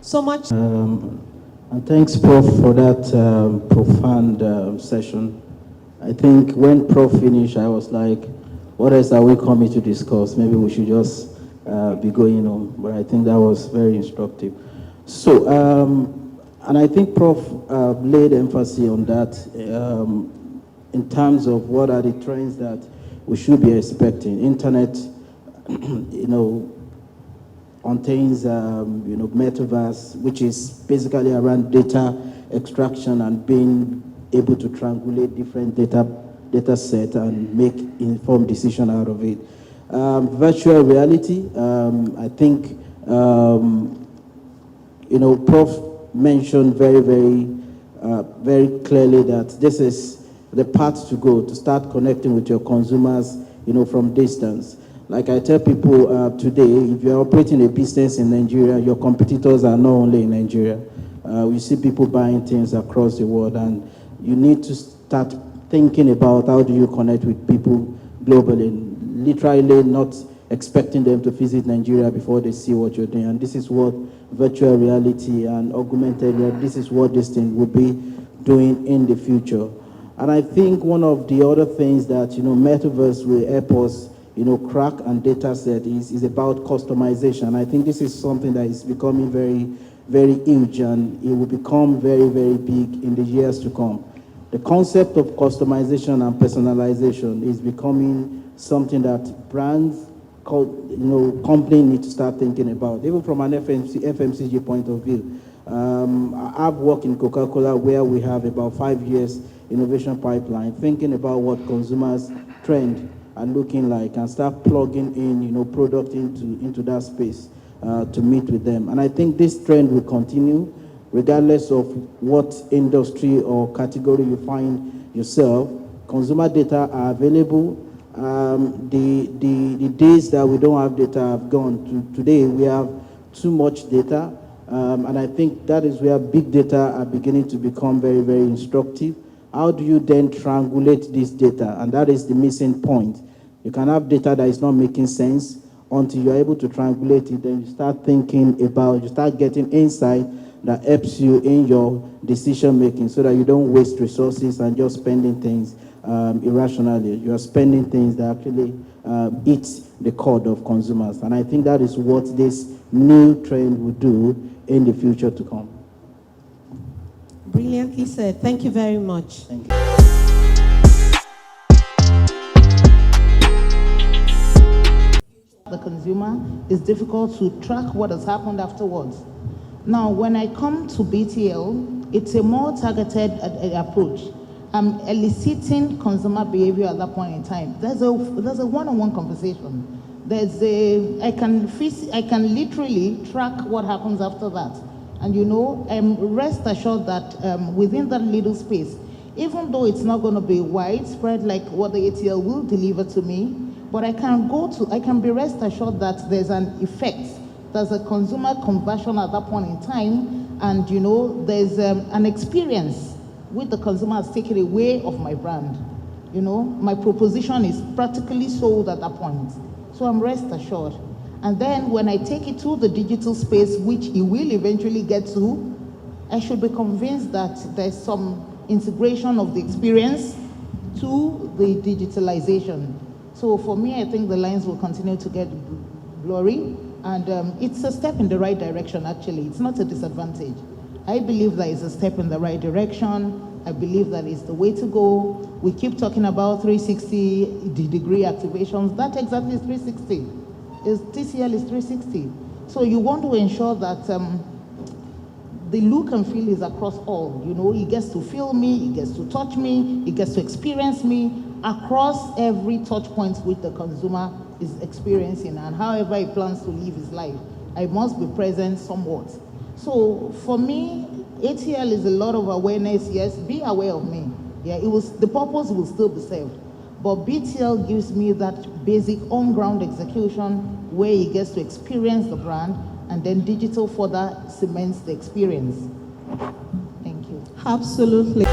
so much. And thanks, Prof, for that profound session. I think when Prof finished, I was like, what else are we coming to discuss? Maybe we should just be going on. But I think that was very instructive. So, and I think Prof laid emphasis on that in terms of what are the trends that we should be expecting. Internet, contains, metaverse, which is basically around data extraction and being able to triangulate different data set and make informed decision out of it. Virtual reality, I think, Prof mentioned very clearly that this is the path to go, to start connecting with your consumers, from distance. Like I tell people today, if you're operating a business in Nigeria, your competitors are not only in Nigeria. We see people buying things across the world, and you need to start thinking about how do you connect with people globally, literally not expecting them to visit Nigeria before they see what you're doing. And this is what virtual reality and augmented reality, this is what this thing will be doing in the future. And I think one of the other things that, metaverse will help us crack and data set is about customization. I think this is something that is becoming very huge, and it will become very big in the years to come. The concept of customization and personalization is becoming something that brands, companies need to start thinking about, even from an FMCG point of view. I've worked in Coca-Cola where we have about 5 years innovation pipeline, thinking about what consumers trend are looking like and start plugging in, product into that space to meet with them. And I think this trend will continue regardless of what industry or category you find yourself. Consumer data are available. The days that we don't have data have gone. Today we have too much data, and I think that is where big data are beginning to become very instructive. How do you then triangulate this data? And that is the missing point. You can have data that is not making sense until you're able to triangulate it. Then you start thinking about, you start getting insight that helps you in your decision making so that you don't waste resources and just spending things irrationally. You are spending things that actually eat the cord of consumers. And I think that is what this new trend will do in the future to come. Brilliantly said. Thank you very much. Thank you. The consumer, it's difficult to track what has happened afterwards. Now, when I come to BTL, it's a more targeted approach. I'm eliciting consumer behavior at that point in time. There's a one-on-one conversation. I can literally track what happens after that. And rest assured that within that little space, even though it's not going to be widespread like what the ATL will deliver to me, but I can be rest assured that there's an effect. There's a consumer conversion at that point in time, and there's an experience with the consumer has taken away of my brand. My proposition is practically sold at that point. So I'm rest assured. And then when I take it to the digital space, which it will eventually get to, I should be convinced that there's some integration of the experience to the digitalization. So for me, I think the lines will continue to get blurry, and it's a step in the right direction, actually. It's not a disadvantage. I believe that it's a step in the right direction. I believe that it's the way to go. We keep talking about 360-degree activations. That exactly is 360. TCL is 360. So you want to ensure that the look and feel is across all. He gets to feel me, he gets to touch me, he gets to experience me across every touch point which the consumer is experiencing, and however he plans to live his life. I must be present somewhat. So for me, ATL is a lot of awareness. Yes, be aware of me. Yeah, the purpose will still be served. But BTL gives me that basic on-ground execution where he gets to experience the brand, and then digital further cements the experience. Thank you. Absolutely.